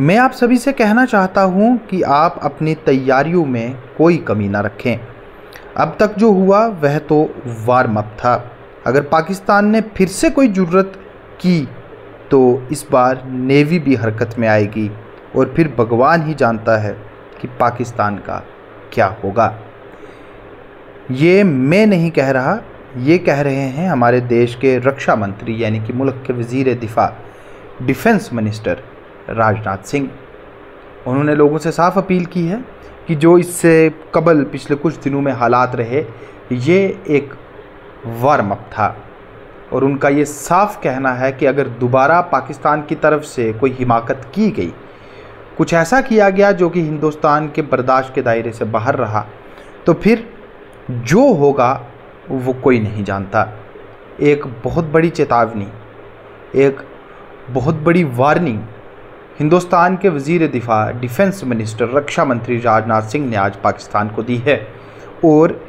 मैं आप सभी से कहना चाहता हूं कि आप अपनी तैयारियों में कोई कमी ना रखें। अब तक जो हुआ वह तो वार्म अप था। अगर पाकिस्तान ने फिर से कोई जुर्रत की तो इस बार नेवी भी हरकत में आएगी और फिर भगवान ही जानता है कि पाकिस्तान का क्या होगा। ये मैं नहीं कह रहा, ये कह रहे हैं हमारे देश के रक्षा मंत्री यानी कि मुल्क के वज़ीर दिफा डिफेंस मिनिस्टर राजनाथ सिंह। उन्होंने लोगों से साफ अपील की है कि जो इससे कबल पिछले कुछ दिनों में हालात रहे ये एक वार्म अप था और उनका ये साफ कहना है कि अगर दोबारा पाकिस्तान की तरफ से कोई हिमाकत की गई, कुछ ऐसा किया गया जो कि हिंदुस्तान के बर्दाश्त के दायरे से बाहर रहा, तो फिर जो होगा वो कोई नहीं जानता। एक बहुत बड़ी चेतावनी, एक बहुत बड़ी वार्निंग हिंदुस्तान के वज़ीर दिफा डिफेंस मिनिस्टर रक्षा मंत्री राजनाथ सिंह ने आज पाकिस्तान को दी है। और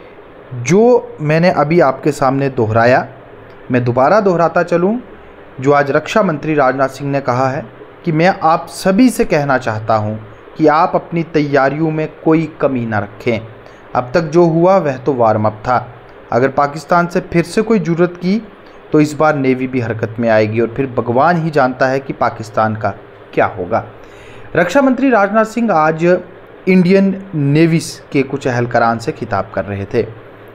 जो मैंने अभी आपके सामने दोहराया, मैं दोबारा दोहराता चलूँ। जो आज रक्षा मंत्री राजनाथ सिंह ने कहा है कि मैं आप सभी से कहना चाहता हूँ कि आप अपनी तैयारियों में कोई कमी ना रखें। अब तक जो हुआ वह तो वार्म अप था। अगर पाकिस्तान से फिर से कोई जुर्रत की तो इस बार नेवी भी हरकत में आएगी और फिर भगवान ही जानता है कि पाकिस्तान का क्या होगा। रक्षा मंत्री राजनाथ सिंह आज इंडियन नेवी के कुछ अहलकारान से खिताब कर रहे थे।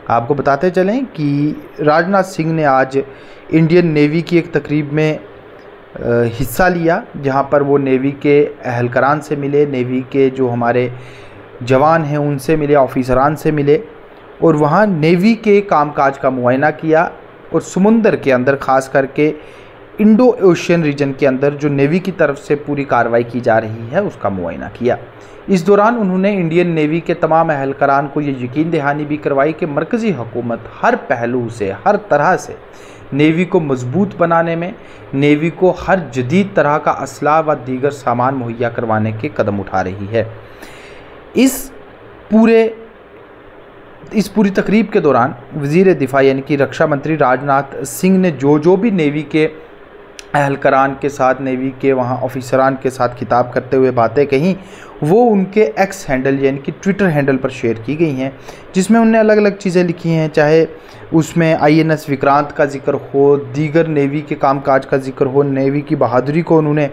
आपको बताते चलें कि राजनाथ सिंह ने आज इंडियन नेवी की एक तकरीब में हिस्सा लिया, जहां पर वो नेवी के अहलकारान से मिले, नेवी के जो हमारे जवान हैं उनसे मिले, ऑफिसरान से मिले और वहाँ नेवी के कामकाज का मुआयना किया और समुंदर के अंदर ख़ास करके इंडो ओशियन रीजन के अंदर जो नेवी की तरफ से पूरी कार्रवाई की जा रही है उसका मुआयना किया। इस दौरान उन्होंने इंडियन नेवी के तमाम अहलकारान को ये यकीन दहानी भी करवाई कि मरकज़ी हुकूमत हर पहलू से, हर तरह से नेवी को मजबूत बनाने में, नेवी को हर जदीद तरह का असलाह व दीगर सामान मुहैया करवाने के कदम उठा रही है। इस पूरी तकरीब के दौरान वज़ीर दिफा यानी कि रक्षा मंत्री राजनाथ सिंह ने जो भी नेवी के अहलकारान के साथ, नेवी के वहाँ ऑफिसरान के साथ खिताब करते हुए बातें कहीं, वो उनके एक्स हैंडल यानी कि ट्विटर हैंडल पर शेयर की गई हैं, जिसमें उन्होंने अलग अलग चीज़ें लिखी हैं। चाहे उसमें INS विक्रांत का जिक्र हो, दीगर नेवी के कामकाज का जिक्र हो, नेवी की बहादुरी को उन्होंने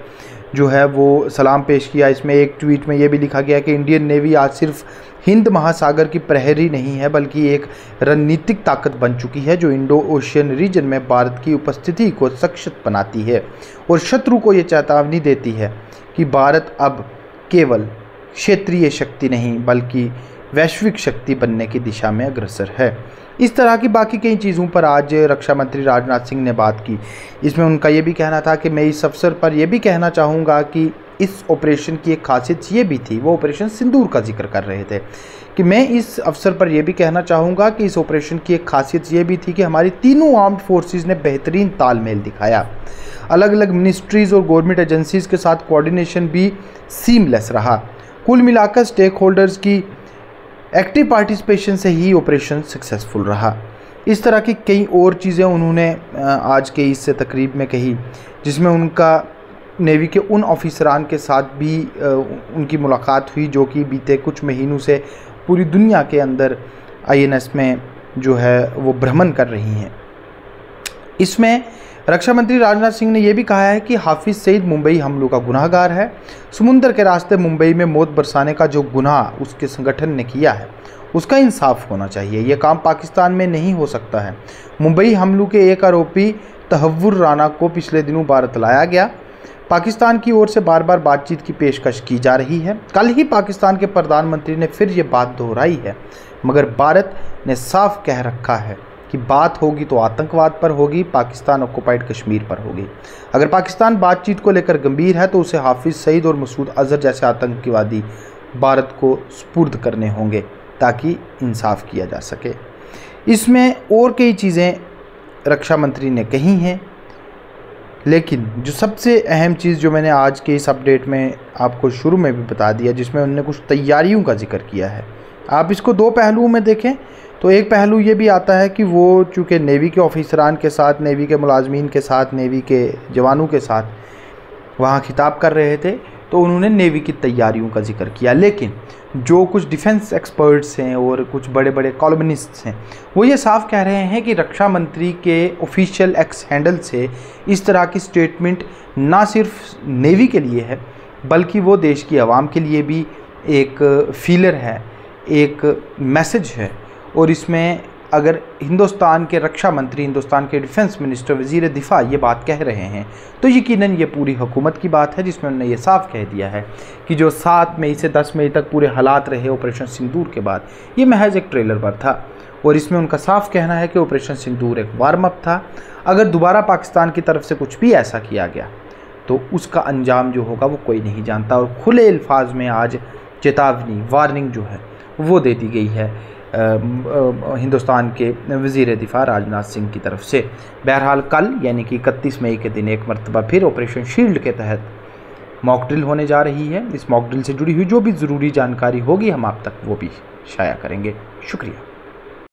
जो है वो सलाम पेश किया। इसमें एक ट्वीट में ये भी लिखा गया कि इंडियन नेवी आज सिर्फ हिंद महासागर की प्रहरी नहीं है बल्कि एक रणनीतिक ताकत बन चुकी है जो इंडो ओशियन रीजन में भारत की उपस्थिति को सशक्त बनाती है और शत्रु को ये चेतावनी देती है कि भारत अब केवल क्षेत्रीय शक्ति नहीं बल्कि वैश्विक शक्ति बनने की दिशा में अग्रसर है। इस तरह की बाकी कई चीज़ों पर आज रक्षा मंत्री राजनाथ सिंह ने बात की। इसमें उनका ये भी कहना था कि मैं इस अवसर पर यह भी कहना चाहूँगा कि इस ऑपरेशन की एक खासियत ये भी थी, वो ऑपरेशन सिंदूर का जिक्र कर रहे थे, कि मैं इस अवसर पर यह भी कहना चाहूँगा कि इस ऑपरेशन की एक खासियत ये भी थी कि हमारी तीनों आर्म्ड फोर्सेस ने बेहतरीन तालमेल दिखाया। अलग अलग मिनिस्ट्रीज़ और गवर्नमेंट एजेंसीज़ के साथ कोऑर्डिनेशन भी सीमलेस रहा। कुल मिलाकर स्टेक होल्डर्स की एक्टिव पार्टिसिपेशन से ही ऑपरेशन सक्सेसफुल रहा। इस तरह की कई और चीज़ें उन्होंने आज के इस तकरीब में कही, जिसमें उनका नेवी के उन ऑफिसरान के साथ भी उनकी मुलाकात हुई जो कि बीते कुछ महीनों से पूरी दुनिया के अंदर INS में जो है वो भ्रमण कर रही हैं। इसमें रक्षा मंत्री राजनाथ सिंह ने यह भी कहा है कि हाफिज़ सईद मुंबई हमलों का गुनाहगार है। समुंदर के रास्ते मुंबई में मौत बरसाने का जो गुनाह उसके संगठन ने किया है उसका इंसाफ होना चाहिए। यह काम पाकिस्तान में नहीं हो सकता है। मुंबई हमलों के एक आरोपी तहव्वुर राना को पिछले दिनों भारत लाया गया। पाकिस्तान की ओर से बार बार बातचीत की पेशकश की जा रही है। कल ही पाकिस्तान के प्रधानमंत्री ने फिर ये बात दोहराई है, मगर भारत ने साफ कह रखा है कि बात होगी तो आतंकवाद पर होगी, पाकिस्तान ऑक्युपाइड कश्मीर पर होगी। अगर पाकिस्तान बातचीत को लेकर गंभीर है तो उसे हाफिज़ सईद और मसूद अजहर जैसे आतंकवादी भारत को सुपुर्द करने होंगे ताकि इंसाफ किया जा सके। इसमें और कई चीज़ें रक्षा मंत्री ने कही हैं, लेकिन जो सबसे अहम चीज़ जो मैंने आज के इस अपडेट में आपको शुरू में भी बता दिया, जिसमें उन्होंने कुछ तैयारियों का जिक्र किया है, आप इसको दो पहलुओं में देखें तो एक पहलू ये भी आता है कि वो चूँकि नेवी के ऑफिसरान के साथ, नेवी के मुलाजमीन के साथ, नेवी के जवानों के साथ वहाँ खिताब कर रहे थे, तो उन्होंने नेवी की तैयारियों का जिक्र किया। लेकिन जो कुछ डिफेंस एक्सपर्ट्स हैं और कुछ बड़े बड़े कॉलमनिस्ट्स हैं, वो ये साफ कह रहे हैं कि रक्षा मंत्री के ऑफिशियल एक्स हैंडल से इस तरह की स्टेटमेंट ना सिर्फ नेवी के लिए है, बल्कि वो देश की आवाम के लिए भी एक फीलर है, एक मैसेज है। और इसमें अगर हिंदुस्तान के रक्षा मंत्री, हिंदुस्तान के डिफेंस मिनिस्टर, वज़ीर दिफा ये बात कह रहे हैं, तो यकीनन ये पूरी हुकूमत की बात है, जिसमें उन्होंने ये साफ कह दिया है कि जो 7 मई से 10 मई तक पूरे हालात रहे ऑपरेशन सिंदूर के बाद, ये महज एक ट्रेलर पर था। और इसमें उनका साफ कहना है कि ऑपरेशन सिंदूर एक वार्म अप था। अगर दोबारा पाकिस्तान की तरफ से कुछ भी ऐसा किया गया तो उसका अंजाम जो होगा वो कोई नहीं जानता। और खुले अल्फाज में आज चेतावनी, वार्निंग जो है वो दे दी गई है हिंदुस्तान के वज़ीर दिफा राजनाथ सिंह की तरफ से। बहरहाल कल यानी कि 31 मई के दिन एक मरतबा फिर ऑपरेशन शील्ड के तहत मॉक ड्रिल होने जा रही है। इस मॉक ड्रिल से जुड़ी हुई जो भी ज़रूरी जानकारी होगी हम आप तक वो भी शाया करेंगे। शुक्रिया।